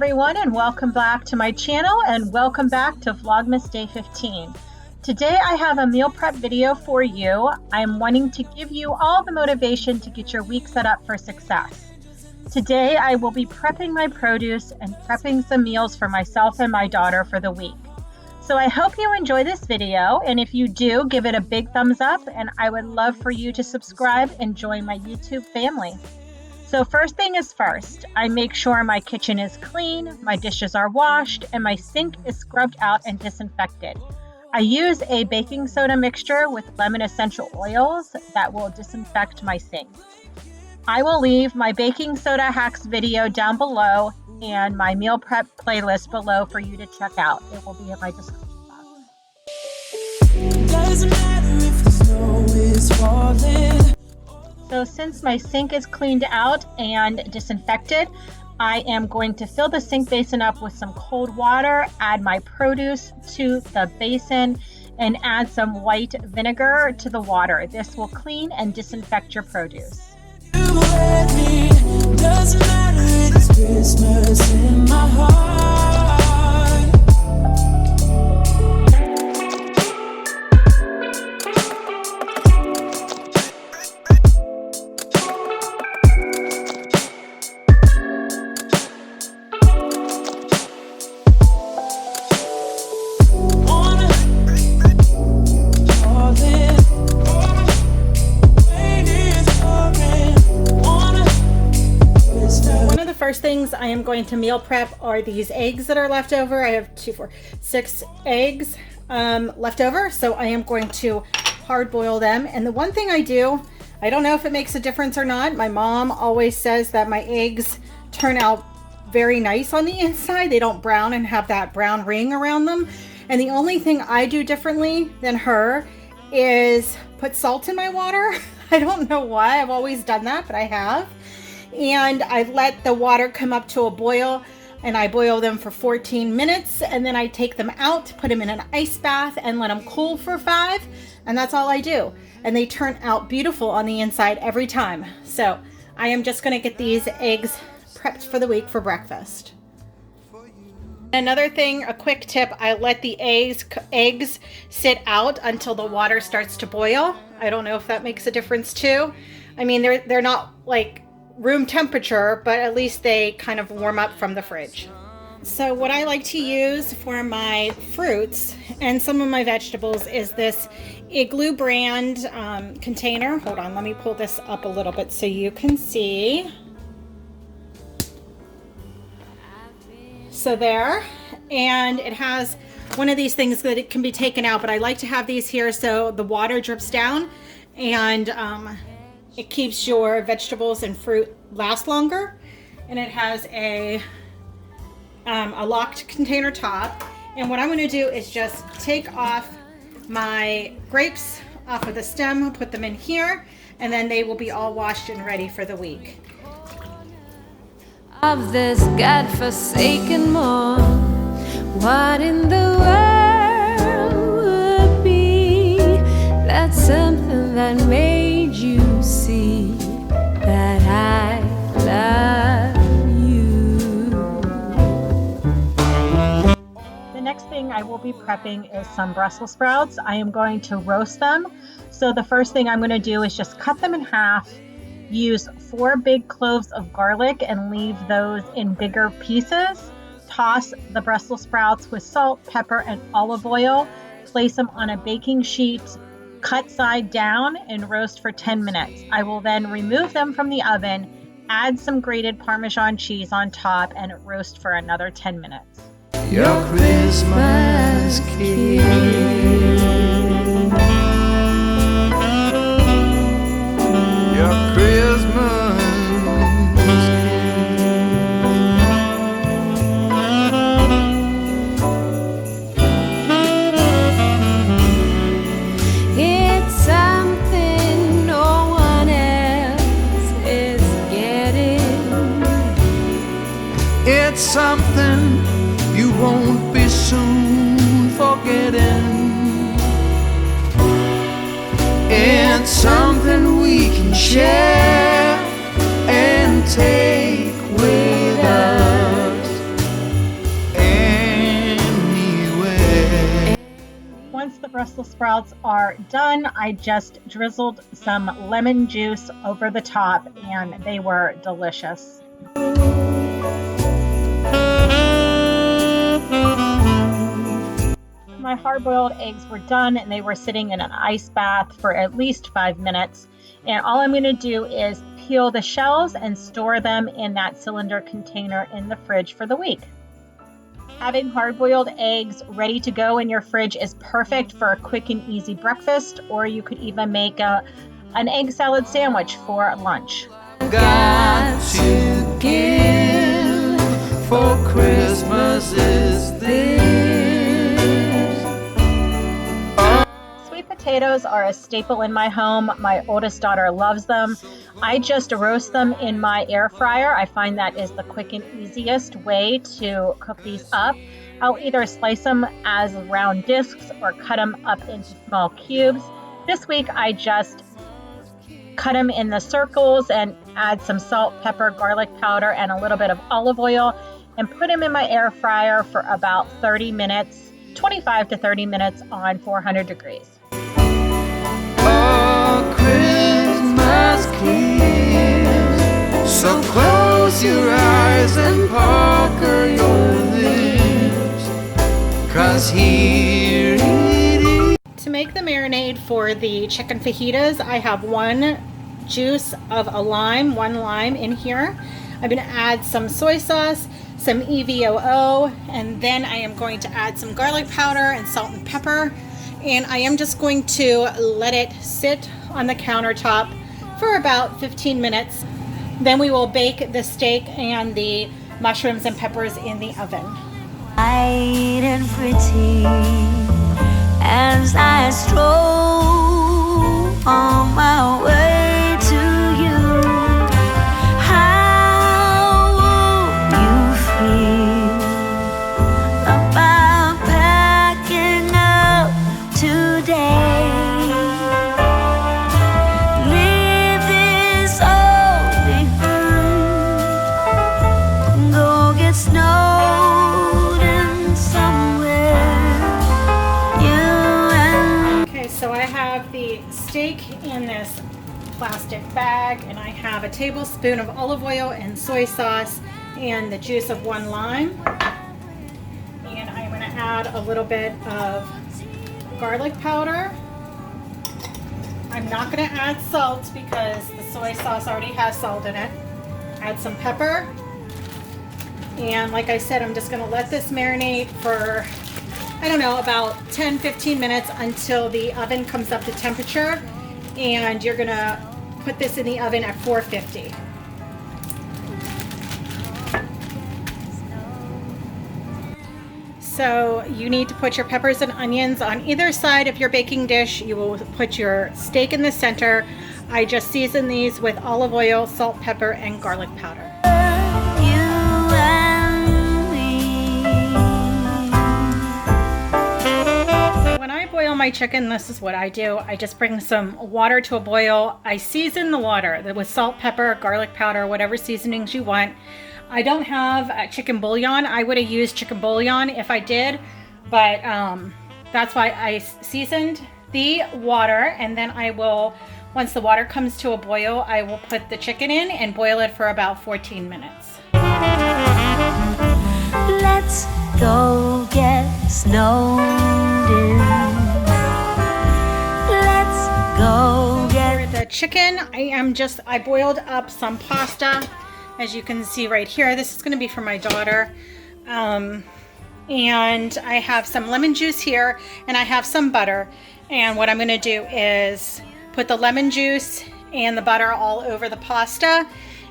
everyone, and welcome back to my channel, and welcome back to Vlogmas Day 15. Today I have a meal prep video for you. I'm wanting to give you all the motivation to get your week set up for success. Today I will be prepping my produce and prepping some meals for myself and my daughter for the week. So I hope you enjoy this video, and if you do, give it a big thumbs up, and I would love for you to subscribe and join my YouTube family. So first thing is first, I make sure my kitchen is clean, my dishes are washed, and my sink is scrubbed out and disinfected. I use a baking soda mixture with lemon essential oils that will disinfect my sink. I will leave my baking soda hacks video down below and my meal prep playlist below for you to check out. It will be in my description box. Doesn't matter if the snow is falling. So since my sink is cleaned out and disinfected, I am going to fill the sink basin up with some cold water, add my produce to the basin, and add some white vinegar to the water. This will clean and disinfect your produce. Doesn't matter, it's Christmas in my heart. First things I am going to meal prep are these eggs that are left over. I have 6 eggs left over, so I am going to hard boil them. And the one thing I do, I don't know if it makes a difference or not. My mom always says that my eggs turn out very nice on the inside. They don't brown and have that brown ring around them. And the only thing I do differently than her is put salt in my water. I don't know why. I've always done that, but I have. And I let the water come up to a boil, and I boil them for 14 minutes, and then I take them out, put them in an ice bath, and let them cool for 5, and that's all I do. And they turn out beautiful on the inside every time. So I am just going to get these eggs prepped for the week for breakfast. Another thing, a quick tip, I let the eggs sit out until the water starts to boil. I don't know if that makes a difference too. I mean, they're not like room temperature, but at least they kind of warm up from the fridge. So what I like to use for my fruits and some of my vegetables is this Igloo brand container. Hold on, let me pull this up a little bit so you can see. So there, and it has one of these things that it can be taken out, but I like to have these here so the water drips down, and it keeps your vegetables and fruit last longer. And it has a locked container top. And what I'm going to do is just take off my grapes off of the stem, put them in here, and then they will be all washed and ready for the week. Of this God-forsaken morn, what in the world would be that something that made you see that I love you? The next thing I will be prepping is some Brussels sprouts. I am going to roast them. So the first thing I'm going to do is just cut them in half, use 4 big cloves of garlic and leave those in bigger pieces. Toss the Brussels sprouts with salt, pepper, and olive oil. Place them on a baking sheet, cut side down, and roast for 10 minutes. I will then remove them from the oven, add some grated Parmesan cheese on top, and roast for another 10 minutes. Your Christmas King. Your Christmas it's something you won't be soon forgetting. It's something we can share and take with us. Brussels sprouts are done. I just drizzled some lemon juice over the top and they were delicious. My hard-boiled eggs were done and they were sitting in an ice bath for at least 5 minutes. And all I'm going to do is peel the shells and store them in that cylinder container in the fridge for the week. Having hard-boiled eggs ready to go in your fridge is perfect for a quick and easy breakfast, or you could even make an egg salad sandwich for lunch. Got to give for Christmas is this. Sweet potatoes are a staple in my home. My oldest daughter loves them. I just roast them in my air fryer. I find that is the quick and easiest way to cook these up. I'll either slice them as round discs or cut them up into small cubes. This week I just cut them in the circles and add some salt, pepper, garlic powder, and a little bit of olive oil and put them in my air fryer for about 30 minutes, 25 to 30 minutes on 400 degrees. Oh, Christmas kiss. So close your eyes and pucker your lips, 'cause here it is. To make the marinade for the chicken fajitas, I have one juice of a lime, one lime in here. I'm going to add some soy sauce, some EVOO, and then I am going to add some garlic powder and salt and pepper. And I am just going to let it sit on the countertop for about 15 minutes. Then we will bake the steak and the mushrooms and peppers in the oven. Light and pretty as I stroll on my way to you. How will you feel about packing up today? Leave this all behind. Go get snowed in somewhere. Okay, so I have the steak in this plastic bag, and I have a tablespoon of olive oil and soy sauce and the juice of one lime. And I'm going to add a little bit of garlic powder. I'm not going to add salt because the soy sauce already has salt in it. Add some pepper. And like I said, I'm just going to let this marinate for, I don't know, about 10-15 minutes until the oven comes up to temperature. And you're going to put this in the oven at 450. So you need to put your peppers and onions on either side of your baking dish. You will put your steak in the center. I just season these with olive oil, salt, pepper, and garlic powder. When I boil my chicken, this is what I do. I just bring some water to a boil. I season the water with salt, pepper, garlic powder, whatever seasonings you want. I don't have chicken bouillon. I would have used chicken bouillon if I did, but that's why I seasoned the water, and then I will, once the water comes to a boil, I will put the chicken in and boil it for about 14 minutes. Let's go get snowed in. Let's go get For the chicken, I boiled up some pasta. As you can see right here, this is going to be for my daughter. And I have some lemon juice here, and I have some butter. And what I'm going to do is put the lemon juice and the butter all over the pasta,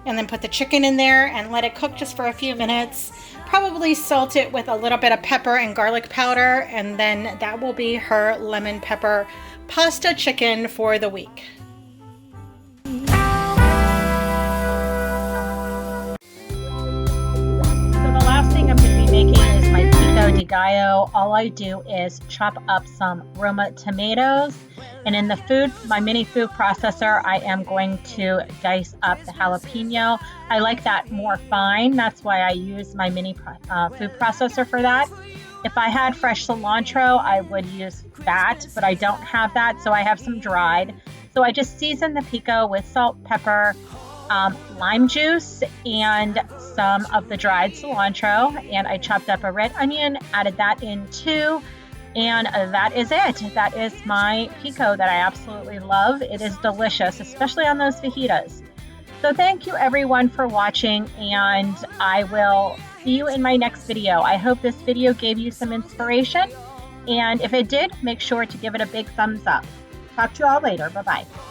and then put the chicken in there and let it cook just for a few minutes. Probably salt it with a little bit of pepper and garlic powder, and then that will be her lemon pepper pasta chicken for the week. Making is my Pico de Gallo. All I do is chop up some Roma tomatoes, and in my mini food processor, I am going to dice up the jalapeno. I like that more fine. That's why I use my mini food processor for that. If I had fresh cilantro, I would use that, but I don't have that, so I have some dried. So I just seasoned the pico with salt, pepper, lime juice, and some of the dried cilantro, and I chopped up a red onion, added that in too, and that is it. That is my pico that I absolutely love. It is delicious, especially on those fajitas. So thank you everyone for watching, and I will see you in my next video. I hope this video gave you some inspiration, and if it did, make sure to give it a big thumbs up. Talk to you all later. Bye-bye.